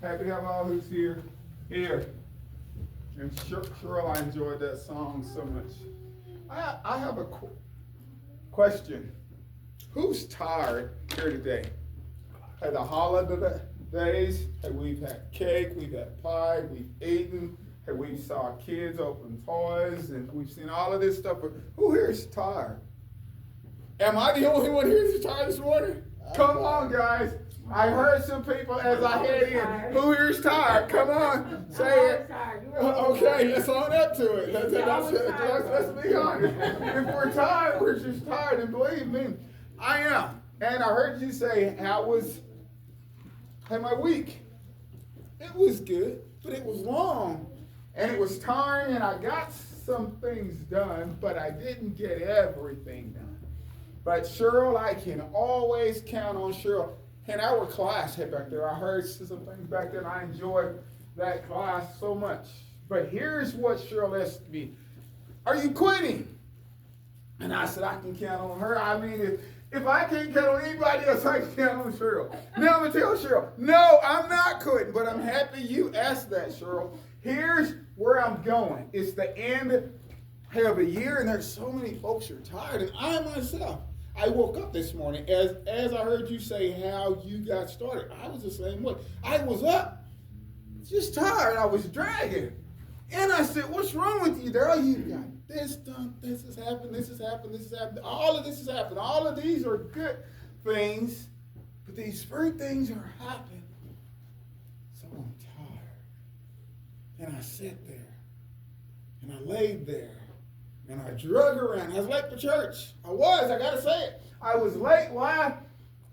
Happy to have all who's here. And sure, I enjoyed that song so much. I have a question. Who's tired here today? Had the holidays, we've had cake, we've had pie, we've eaten, we saw kids open toys, and we've seen all of this stuff. But who here is tired? Am I the only one here who's tired this morning? Come on, guys. I heard some people as I head in. Who here's tired? Come on, say it. Okay, let's own up to it. Let's be honest. If we're tired, we're just tired. And believe me, I am. And I heard you say, how was my week? It was good, but it was long. And it was tiring, and I got some things done, but I didn't get everything done. But Cheryl, I can always count on Cheryl. And our class had back there, I heard some things back there, and I enjoyed that class so much. But here's what Cheryl asked me. Are you quitting? And I said, I can count on her. I mean, if I can't count on anybody else, I can count on Cheryl. Now I'm going to tell Cheryl, no, I'm not quitting, but I'm happy you asked that, Cheryl. Here's where I'm going. It's the end of a year, and there's so many folks who are tired, and I myself, I woke up this morning, as I heard you say how you got started. I was the same way. I was up, just tired. I was dragging. And I said, what's wrong with you, Daryl? You got this done, this has happened, this has happened, this has happened. All of this has happened. All of these are good things, but these three things are happening. So I'm tired. And I sat there, and I laid there. And I drug around. I was late for church. I got to say it. I was late. Why?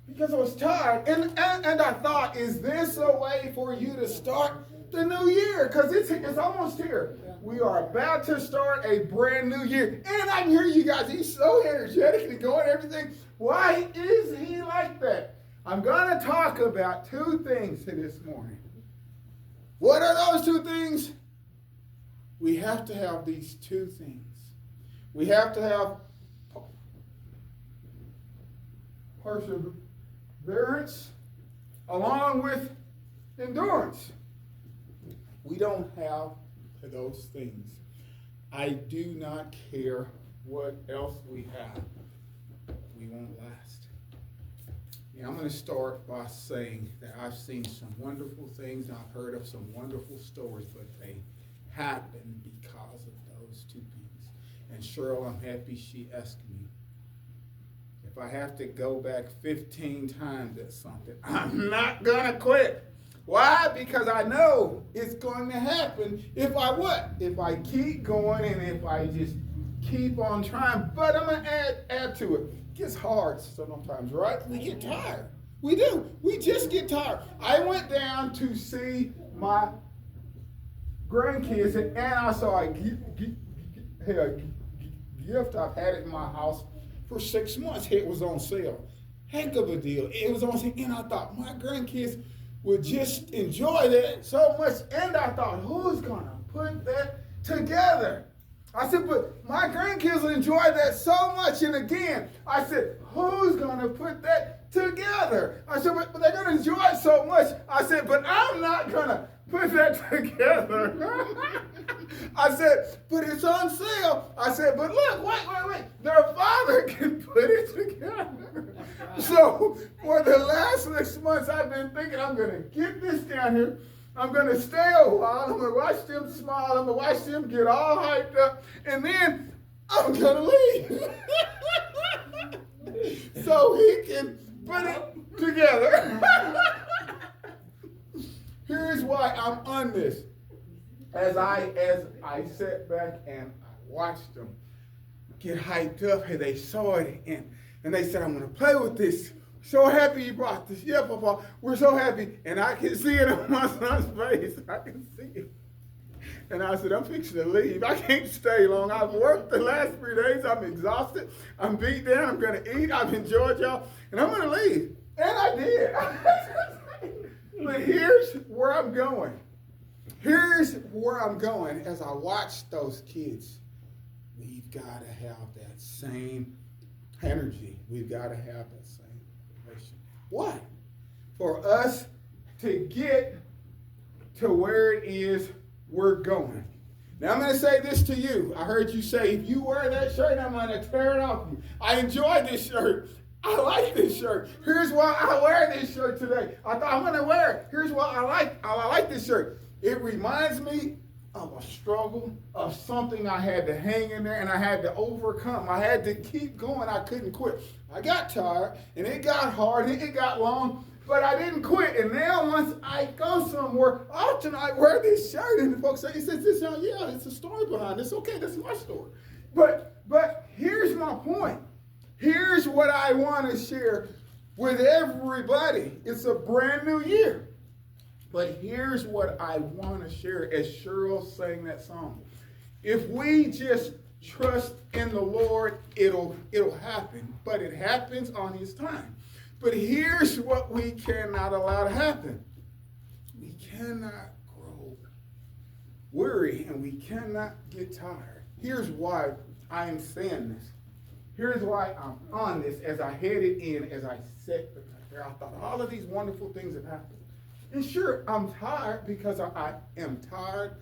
Because I was tired. And I thought, is this a way for you to start the new year? Because it's almost here. We are about to start a brand new year. And I can hear you guys. He's so energetic and going everything. Why is he like that? I'm going to talk about two things this morning. What are those two things? We have to have these two things. We have to have perseverance along with endurance. We don't have those things. I do not care what else we have. We won't last. And I'm going to start by saying that I've seen some wonderful things. I've heard of some wonderful stories, but they happen because of those two things. And Cheryl, I'm happy she asked me. If I have to go back 15 times at something, I'm not going to quit. Why? Because I know it's going to happen if I what? If I keep going and if I just keep on trying. But I'm going to add to it. It gets hard sometimes, right? We get tired. We do. We just get tired. I went down to see my grandkids, and I saw a gift. I've had it in my house for 6 months. It was on sale. Heck of a deal. It was on sale, and I thought my grandkids would just enjoy that so much. And I thought, who's going to put that together? I said, but my grandkids will enjoy that so much. And again, I said, who's going to put that together? I said, but they're going to enjoy it so much. I said, but I'm not going to put that together. I said, but it's on sale. I said, but look, wait. Their father can put it together. So for the last 6 months, I've been thinking, I'm going to get this down here. I'm going to stay a while. I'm going to watch them smile. I'm going to watch them get all hyped up. And then I'm going to leave. So he can put it together. Here's why I'm on this. As I sat back and I watched them get hyped up, and they saw it, and they said, I'm going to play with this. So happy you brought this. Yeah, Papa, we're so happy. And I can see it on my son's face. I can see it. And I said, I'm fixing to leave. I can't stay long. I've worked the last 3 days. I'm exhausted. I'm beat down. I'm going to eat. I've enjoyed y'all. And I'm going to leave. And I did. But here's where I'm going. Here's where I'm going as I watch those kids. We've got to have that same energy. We've got to have that same motivation. Why? For us to get to where it is we're going. Now I'm going to say this to you. I heard you say, if you wear that shirt, I'm going to tear it off you. I enjoy this shirt. I like this shirt. Here's why I wear this shirt today. I thought I'm going to wear it. Here's why I like this shirt. It reminds me of a struggle, of something I had to hang in there and I had to overcome. I had to keep going. I couldn't quit. I got tired and it got hard and it got long, but I didn't quit. And now once I go somewhere, often I wear this shirt and the folks say, yeah, it's a story behind it. It's okay, that's my story. But here's my point. Here's what I want to share with everybody. It's a brand new year. But here's what I want to share as Cheryl sang that song. If we just trust in the Lord, it'll happen. But it happens on his time. But here's what we cannot allow to happen. We cannot grow weary and we cannot get tired. Here's why I am saying this. Here's why I'm on this as I headed in, as I sat there. I thought all of these wonderful things have happened. And sure, I'm tired because I am tired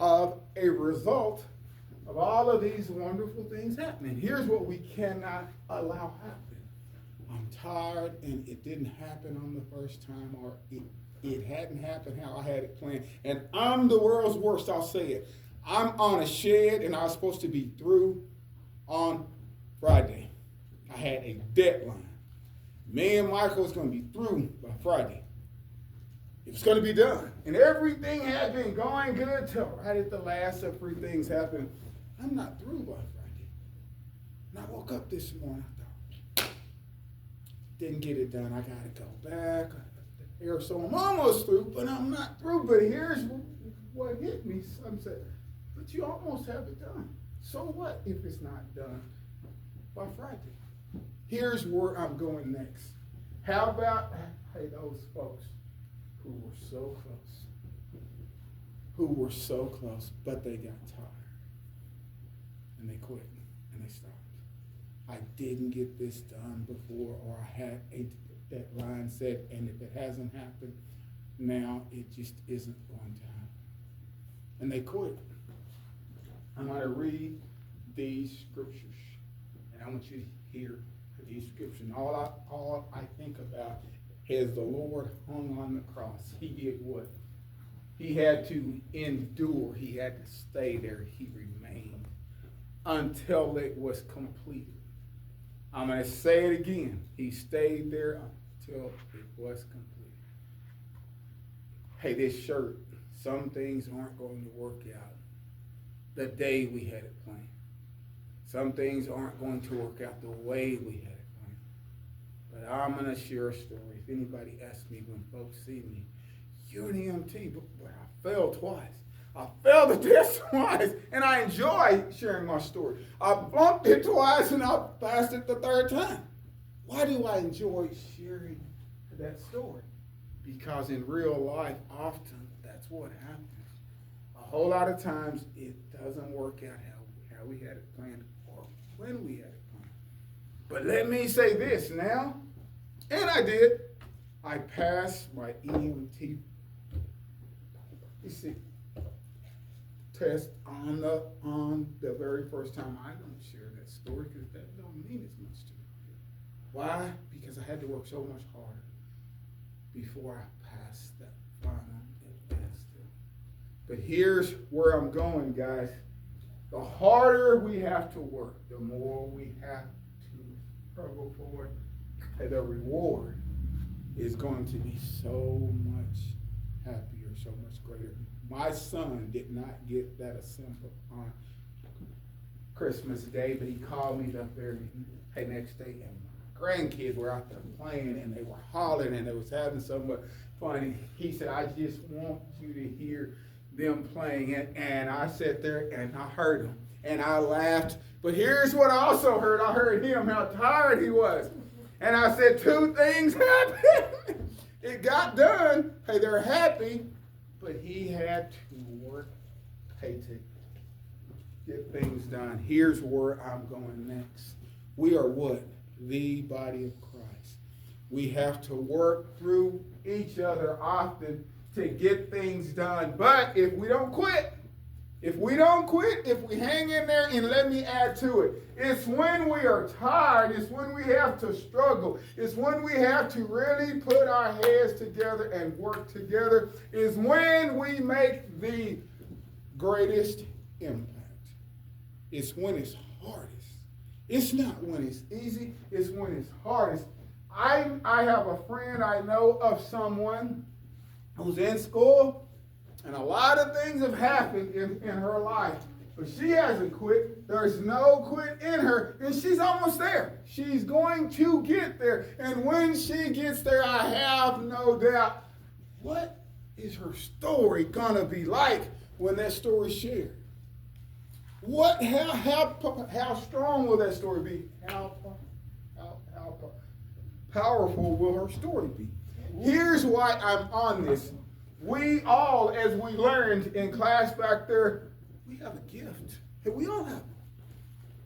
of a result of all of these wonderful things happening. Here's what we cannot allow happen. I'm tired and it didn't happen on the first time, or it hadn't happened how I had it planned. And I'm the world's worst, I'll say it. I'm on a shed and I was supposed to be through on Friday. I had a deadline. Me and Michael was going to be through by Friday. It was going to be done. And everything had been going good till right at the last of 3 things happened. I'm not through by Friday. And I woke up this morning, I thought, didn't get it done. I got to go back. So I'm almost through, but I'm not through. But here's what hit me. Some said, but you almost have it done. So what if it's not done by Friday? Here's where I'm going next. How about, those folks who were so close, but they got tired and they quit and they stopped. I didn't get this done before, or I had a deadline set, and if it hasn't happened now, it just isn't going to happen. And they quit. I'm going to read these scriptures, and I want you to hear these scriptures. All I think about is the Lord hung on the cross. He did what? He had to endure. He had to stay there. He remained until it was completed. I'm going to say it again. He stayed there until it was completed. Hey, this shirt, some things aren't going to work out the day we had it planned. Some things aren't going to work out the way we had it planned. But I'm going to share a story. If anybody asks me when folks see me, you're an EMT, but I failed twice. I failed the test twice, and I enjoy sharing my story. I flunked it twice, and I passed it the 3rd time. Why do I enjoy sharing that story? Because in real life, often, that's what happens. A whole lot of times, it doesn't work out how we had it planned or when we had it planned. But let me say this now, and I did. I passed my EMT test on the very first time. I don't share that story because that don't mean as much to me. Why? Because I had to work so much harder before I passed that final advanced test. But here's where I'm going, guys. The harder we have to work, the more we have to struggle for it. The reward is going to be so much happier, so much greater. My son did not get that assembly on Christmas Day, but he called me the very next day, and my grandkids were out there playing, and they were hollering, and they was having so much fun. He said, I just want you to hear them playing it. And I sat there, and I heard them, and I laughed. But here's what I also heard. I heard him, how tired he was. And I said, 2 things happened. It got done. Hey, they're happy. But he had to work, to get things done. Here's where I'm going next. We are what? The body of Christ. We have to work through each other often. to get things done. But if we don't quit, if we hang in there, and let me add to it, it's when we are tired, it's when we have to struggle, it's when we have to really put our heads together and work together, is when we make the greatest impact. It's when it's hardest. It's not when it's easy, it's when it's hardest. I have a friend I know of someone who's in school, and a lot of things have happened in her life. But she hasn't quit. There's no quit in her, and she's almost there. She's going to get there. And when she gets there, I have no doubt, what is her story going to be like when that story's shared? How strong will that story be? How powerful will her story be? Here's why I'm on this. We all, as we learned in class back there, we have a gift. And we all have it.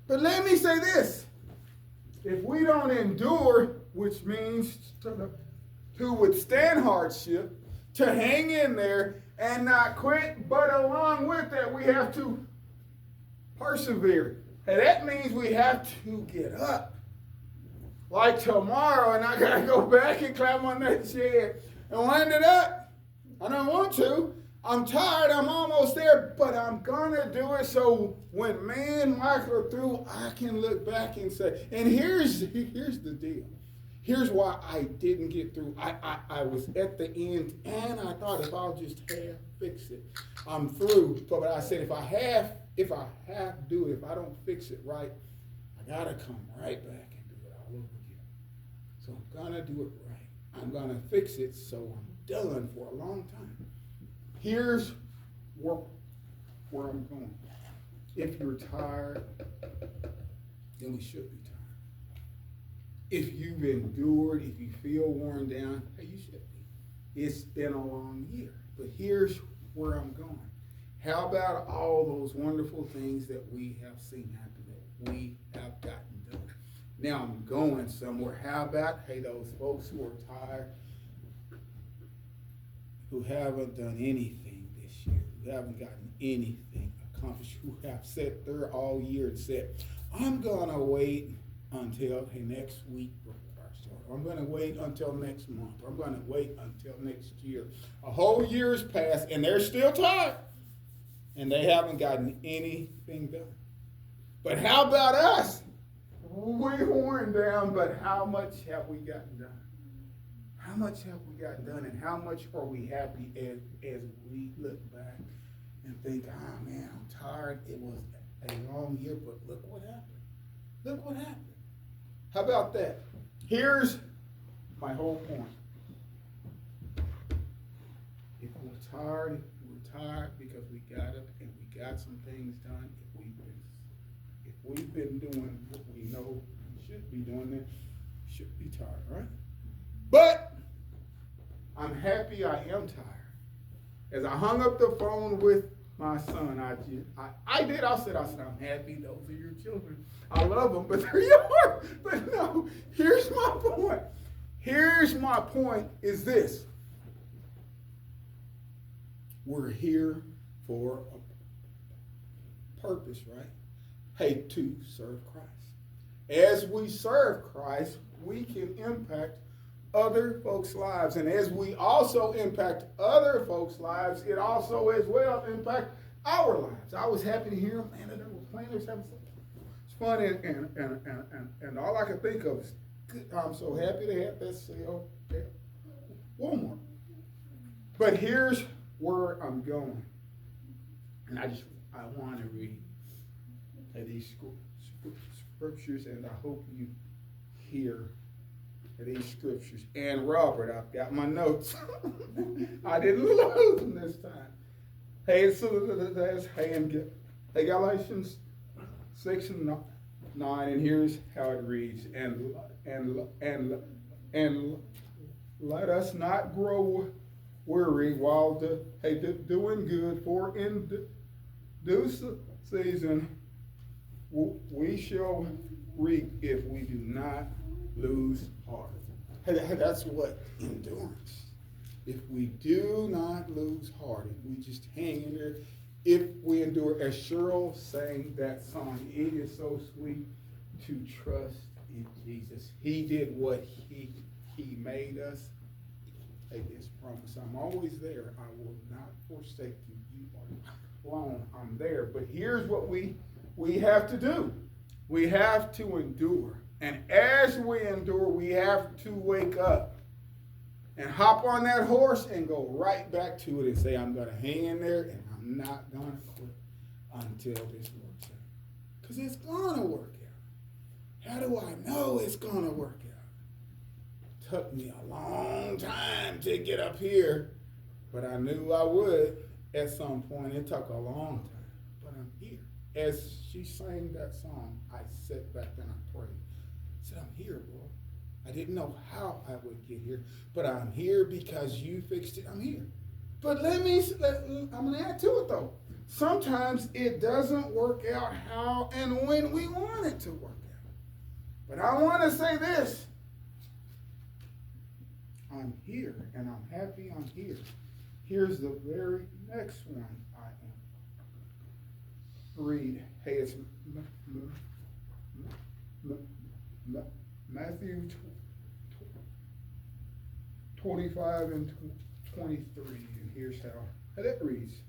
But let me say this. If we don't endure, which means to withstand hardship, to hang in there and not quit, but along with that, we have to persevere. And that means we have to get up. Like tomorrow, and I got to go back and climb on that shed and wind it up. I don't want to. I'm tired. I'm almost there, but I'm going to do it so when me and Michael are through, I can look back and say, and here's the deal. Here's why I didn't get through. I was at the end, and I thought if I'll just fix it, I'm through. But I said if I have to do it, if I don't fix it right, I got to come right back and do it all over again. So I'm going to do it right. I'm going to fix it so I'm done for a long time. Here's where I'm going. If you're tired, then we should be tired. If you've endured, if you feel worn down, hey, you should be. It's been a long year. But here's where I'm going. How about all those wonderful things that we have seen happen, that we have gotten done? Now I'm going somewhere. How about, hey, those folks who are tired, who haven't done anything this year, who haven't gotten anything accomplished, who have sat there all year and said, I'm going to wait until next week before I start. I'm going to wait until next month. I'm going to wait until next year. A whole year's passed, and they're still tired, and they haven't gotten anything done. But how about us? We're worn down, but how much have we gotten done? How much have we gotten done, and how much are we happy as we look back and think, oh man, I'm tired. It was a long year, but look what happened. Look what happened. How about that? Here's my whole point. If we're tired because we got up and we got some things done. If we've been doing what we know we should be doing, then we should be tired, right? But I'm happy I am tired. As I hung up the phone with my son, I said, I'm happy those are your children. I love them, but they're yours. But no, here's my point. Here's my point is this. We're here for a purpose, right? Hey, to serve Christ. As we serve Christ, we can impact other folks' lives. And as we also impact other folks' lives, it also as well impact our lives. I was happy to hear them, man, they were playing this having fun, and all I could think of is, I'm so happy to have that sale at Walmart. But here's where I'm going. And I want to read these scriptures, and I hope you hear these scriptures. And Robert, I've got my notes. I didn't lose them this time. Hey, Galatians 6 and 9, and here's how it reads. And let us not grow weary while doing good, for in due season we shall reap if we do not lose heart. Hey, that's what endurance if we do not lose heart, if we just hang in there, if we endure, as Cheryl sang that song, it is so sweet to trust in Jesus. He did what he made us. Hey, this promise, I'm always there. I will not forsake you. You are alone. I'm there. But here's what we have to do. We have to endure. And as we endure, we have to wake up and hop on that horse and go right back to it and say, I'm going to hang in there and I'm not going to quit until this works out. Because it's going to work out. How do I know it's going to work out? It took me a long time to get up here, but I knew I would at some point. It took a long time, but I'm here. As she sang that song, I sat back and I prayed. I said, I'm here, Lord. I didn't know how I would get here, but I'm here because you fixed it. I'm here. But I'm going to add to it, though. Sometimes it doesn't work out how and when we want it to work out. But I want to say this. I'm here, and I'm happy I'm here. Here's the very next one I am. Read. Hey, it's Matthew 25 and 23, and here's how that reads.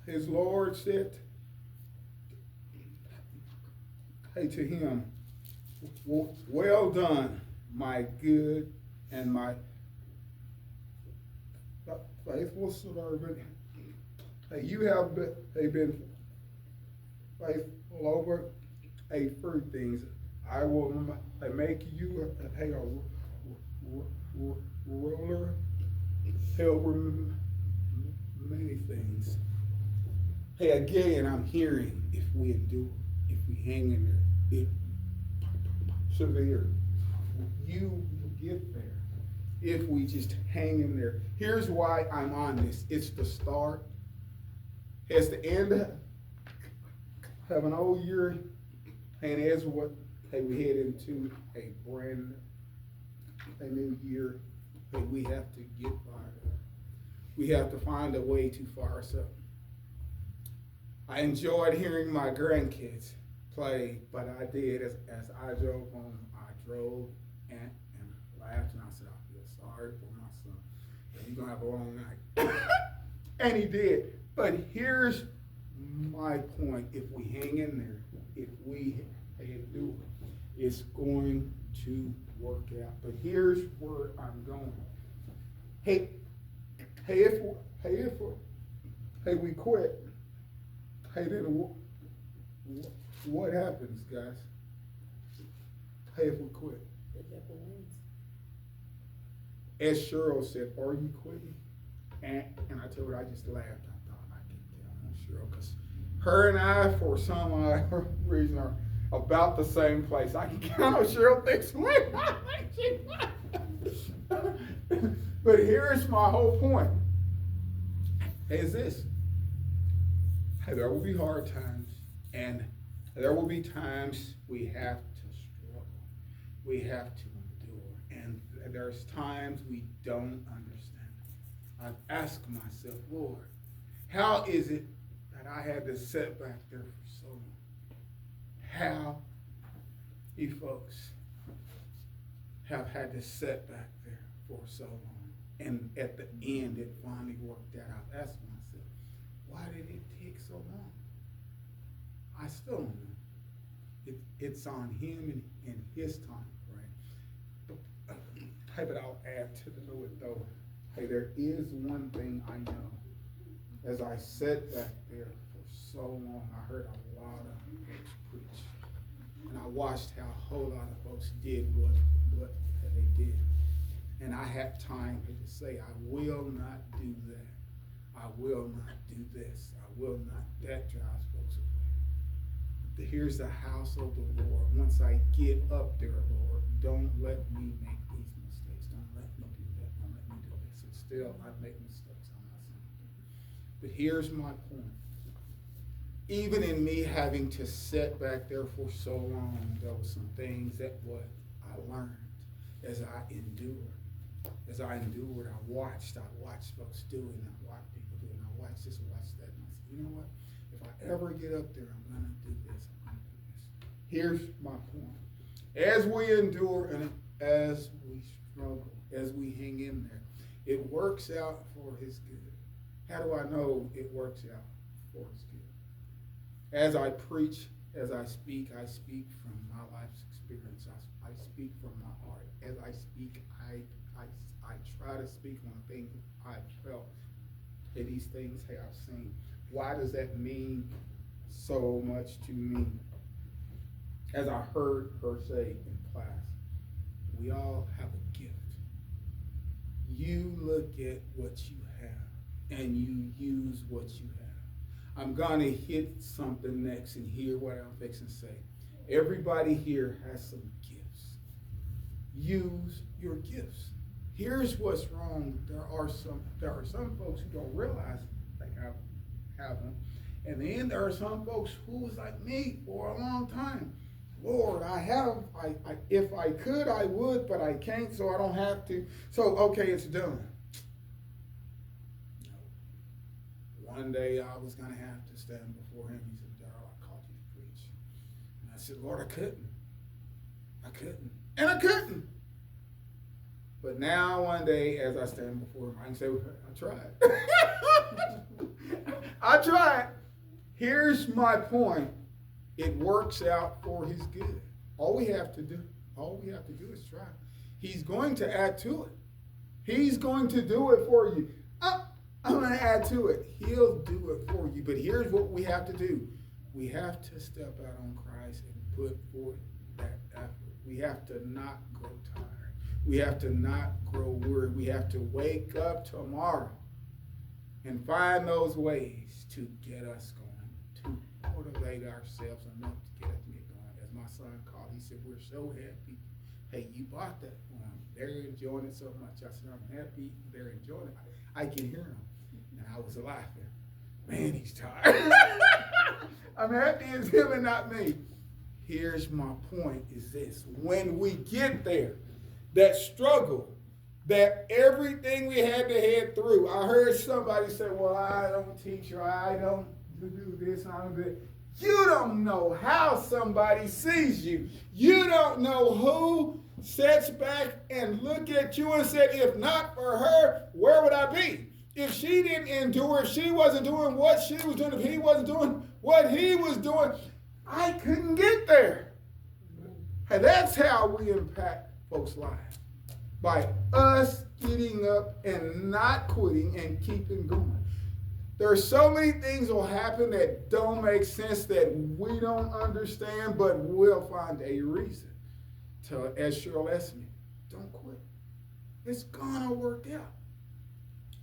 His Lord said, hey, to him, well done, my good and my faithful servant. Hey, you have been faithful over a few things. I will make you a ruler over many things. Hey, again, I'm hearing, if we endure, if we hang in there, if severe, you will get there. If we just hang in there. Here's why I'm on this. It's the start. It's the end of an old year, and as what we head into a new year, that we have to get fired up. We have to find a way to fire us up. I enjoyed hearing my grandkids play, but I did as I drove home. I drove and laughed, and I said, I feel sorry for my son. He's gonna have a long night, and he did. But here's my point: if we hang in there, if we do it, it's going to work out. But here's where I'm going. If we quit, then what happens, guys? If we quit. The devil wins. As Cheryl said, are you quitting? And I told her, I just laughed. I thought I could tell on Cheryl, because her and I, for some reason, are about the same place. I can count on Cheryl thinks, but here's my whole point. Is this. There will be hard times, and there will be times we have to struggle. We have to endure, and there's times we don't understand. I've asked myself, Lord, how is it that I had to sit back there for so long? How you folks have had to sit back there for so long, and at the end it finally worked out. I've asked myself, why did it take so long? I still don't know. It's on him and his time, right? But I'll add to it though. Hey, there is one thing I know. As I sat back there for so long, I heard a lot of folks preach. And I watched how a whole lot of folks did what they did. And I had time to say, I will not do that. I will not do this. I will not. That drives folks away. But here's the house of the Lord. Once I get up there, Lord, don't let me make these mistakes. Don't let me do that. Don't let me do this. And still, I make mistakes. I'm not saying that. But here's my point. Even in me having to sit back there for so long, there were some things that what I learned. as I endure. As I endured, I watched folks do it, and I watched people do it, and I watched this, watch that, and I said, you know what? If I ever get up there, I'm gonna do this, I'm gonna do this. Here's my point. As we endure and as we struggle, as we hang in there, it works out for his good. How do I know it works out for his good? As I preach, as I speak from my life's experience. I speak from my heart. As I speak, I try to speak on things I've felt and these things I've seen. Why does that mean so much to me? As I heard her say in class, we all have a gift. You look at what you have and you use what you have. I'm going to hit something next and hear what I'm fixing to say. Everybody here has some gifts. Use your gifts. Here's what's wrong. There are some folks who don't realize they have them. And then there are some folks who was like me for a long time. Lord, if I could, I would, but I can't, so I don't have to. So, okay, it's done. One day I was going to have to stand before him. He said, Darryl, I called you to preach. And I said, Lord, I couldn't. And I couldn't. But now one day as I stand before him, I can say, I tried. I tried. Here's my point. It works out for his good. All we have to do is try. He's going to add to it. He's going to do it for you. I'm going to add to it. He'll do it for you. But here's what we have to do. We have to step out on Christ and put forth that effort. We have to not grow tired. We have to not grow weary. We have to wake up tomorrow and find those ways to get us going, to motivate ourselves enough to get up and get going. As my son called, he said, we're so happy. Hey, you bought that for them. They're enjoying it so much. I said, I'm happy they're enjoying it. I can hear them. And I was laughing. Man, he's tired. I'm happy it's him and not me. Here's my point is this. When we get there, that struggle, that everything we had to head through. I heard somebody say, well, I don't teach or I don't do this and I don't do that. You don't know how somebody sees you. You don't know who sits back and look at you and said, if not for her, where would I be? If she didn't endure, if she wasn't doing what she was doing, if he wasn't doing what he was doing, I couldn't get there. And that's how we impact folks' lives. By us getting up and not quitting and keeping going. There are so many things will happen that don't make sense that we don't understand, but we'll find a reason to, as Cheryl asked me, don't quit. It's gonna work out.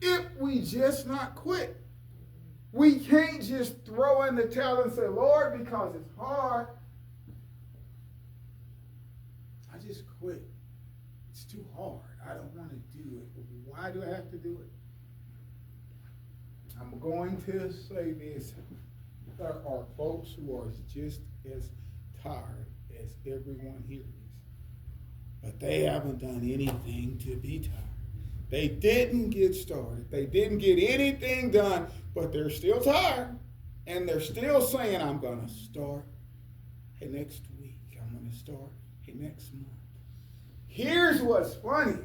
If we just not quit. We can't just throw in the towel and say, Lord, because it's hard, I just quit. It's too hard. I don't want to do it. Why do I have to do it? I'm going to say this. There are folks who are just as tired as everyone here is. But they haven't done anything to be tired. They didn't get started. They didn't get anything done, but they're still tired. And they're still saying, I'm going to start next week. I'm going to start next month. Here's what's funny.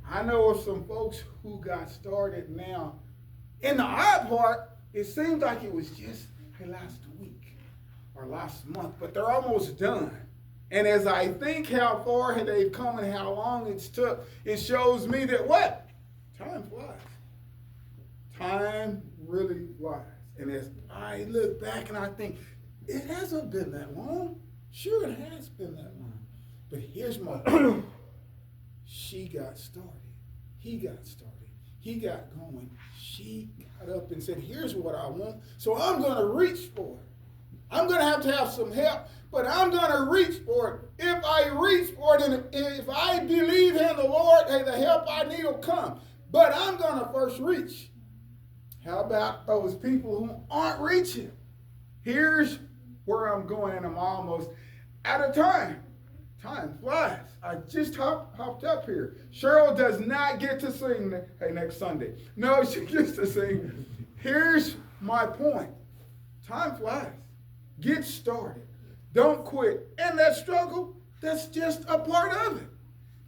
I know of some folks who got started now. In the odd part, it seems like it was just last week or last month, but they're almost done. And as I think how far they've come and how long it's took, it shows me that what? Time flies. Time really flies. And as I look back and I think, it hasn't been that long. Sure, it has been that long. But here's my point. She got started. He got started. He got going. She got up and said, here's what I want. So I'm going to reach for it. I'm going to have some help, but I'm going to reach for it. If I reach for it, and if I believe in the Lord, hey, the help I need will come. But I'm going to first reach. How about those people who aren't reaching? Here's where I'm going, and I'm almost out of time. Time flies. I just hopped up here. Cheryl does not get to sing next Sunday. No, she gets to sing. Here's my point. Time flies. Get started. Don't quit. And that struggle, that's just a part of it.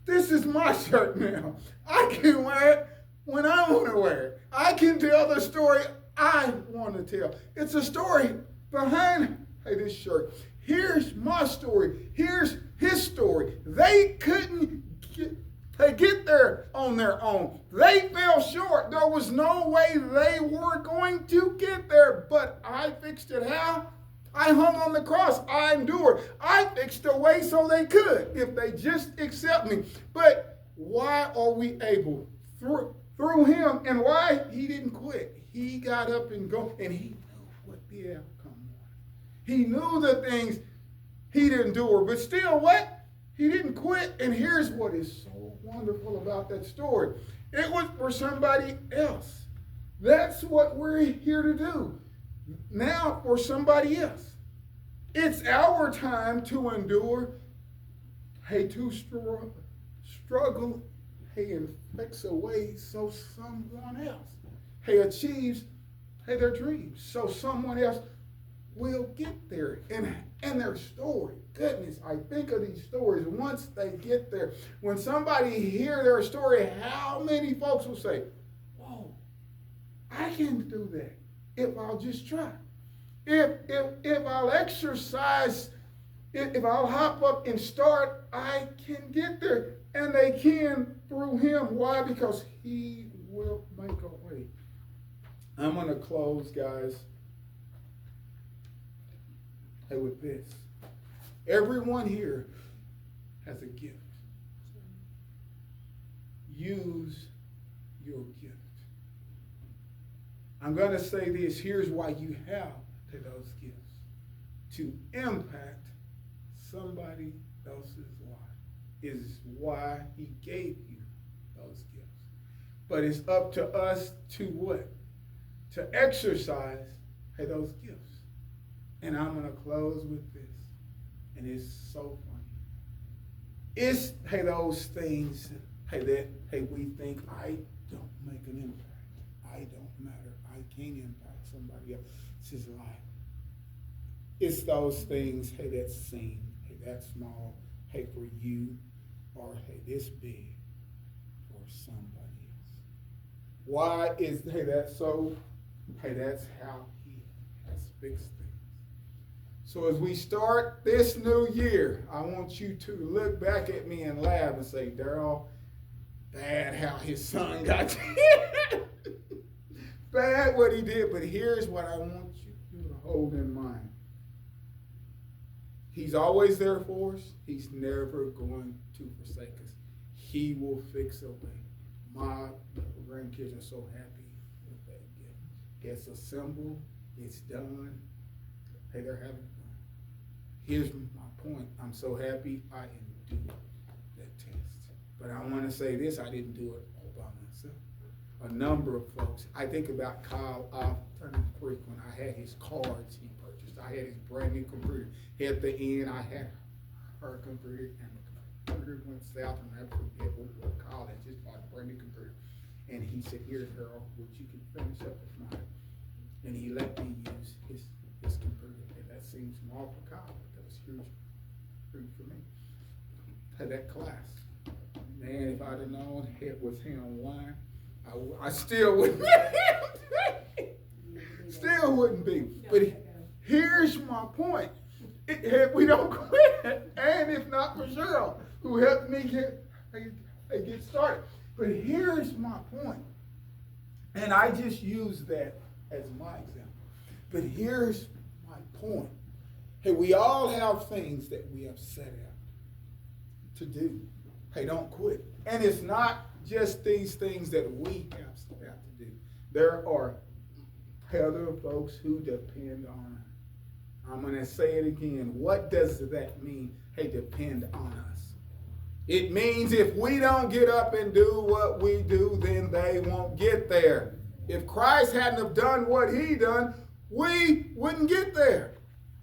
This is my shirt now. I can wear it when I want to wear it. I can tell the story I want to tell. It's a story behind this shirt. Here's my story. Here's his story. They couldn't get there on their own. They fell short. There was no way they were going to get there. But I fixed it. How? I hung on the cross. I endured. I fixed a way so they could, if they just accept me. But why are we able? Through him. And why? He didn't quit. He got up and go, and he knew what the outcome was. He knew the things he'd endure, but still what? He didn't quit. And here's what is so wonderful about that story. It was for somebody else. That's what we're here to do. Now for somebody else. It's our time to endure, to struggle, and fix a way so someone else, achieves, their dreams. So someone else will get there. And their story, goodness, I think of these stories once they get there. When somebody hear their story, how many folks will say, whoa, I can do that if I'll just try. If I'll exercise, if I'll hop up and start, I can get there. And they can through him. Why? Because he will make a way. I'm going to close, guys, with this. Everyone here has a gift. Use your gift. I'm going to say this. Here's why you have those gifts. To impact somebody else's life is why he gave you those gifts. But it's up to us to what? To exercise those gifts. And I'm going to close with this. And it's so funny. It's those things that we think, I don't make an impact. I don't matter. I can't impact somebody else's life. It's those things, that seem, that small, for you, or this big for somebody else. Why is that so? That's how he has fixed things. So as we start this new year, I want you to look back at me and laugh and say, Daryl, bad how his son got bad what he did, but here's what I want you to hold in mind. He's always there for us. He's never going to forsake us. He will fix a way. My grandkids are so happy with that gift. It's assembled. It's done. They're having fun. Here's my point. I'm so happy I endured that test. But I want to say this. I didn't do it all by myself. A number of folks. I think about Kyle off Turning Creek when I had his cards he purchased. I had his brand new computer. At the end, I had her computer, and the computer went south, and I forget what college. Just bought a brand new computer. And he said, here, Harold, would you can finish up with mine? And he let me use his computer. And that seems small for Kyle, but that was huge for me. Had that class. Man, if I'd have known it was him online, I still wouldn't still wouldn't be. But here's my point. If we don't quit, and if not for Cheryl, who helped me get started. But here's my point. And I just use that as my example. But here's my point. We all have things that we have set out to do. Don't quit. And it's not just these things that we have set out to do. There are other folks who depend on us. I'm going to say it again. What does that mean? Depend on us. It means if we don't get up and do what we do, then they won't get there. If Christ hadn't have done what he done, we wouldn't get there.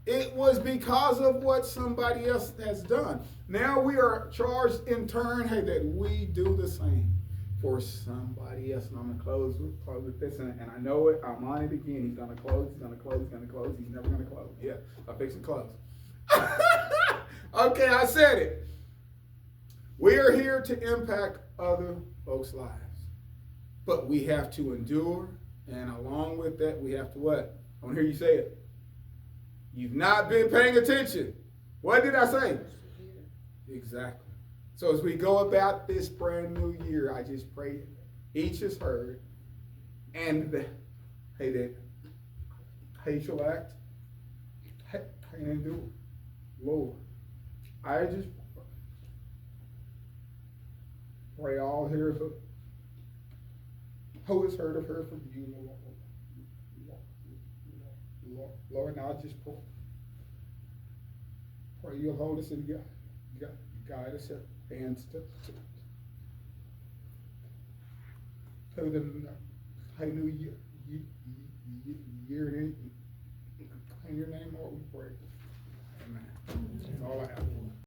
It was because of what somebody else has done. Now we are charged in turn, hey, that we do the same for somebody else. And I'm going to close with this. And I know it. I'm on it again. He's going to close. He's going to close. He's going to close. He's never going to close. Yeah, I'm fixing to close. Okay, I said it. We are here to impact other folks' lives. But we have to endure. And along with that, we have to what? I want to hear you say it. You've not been paying attention. What did I say? Exactly. So as we go about this brand new year, I just pray each is heard and that he shall act and endure. Lord, I just pray all here who has heard of her from you, Lord. Lord, now I just pray you'll hold us and guide us at hands to the new year. In your name, Lord, we pray. Amen. That's all I have.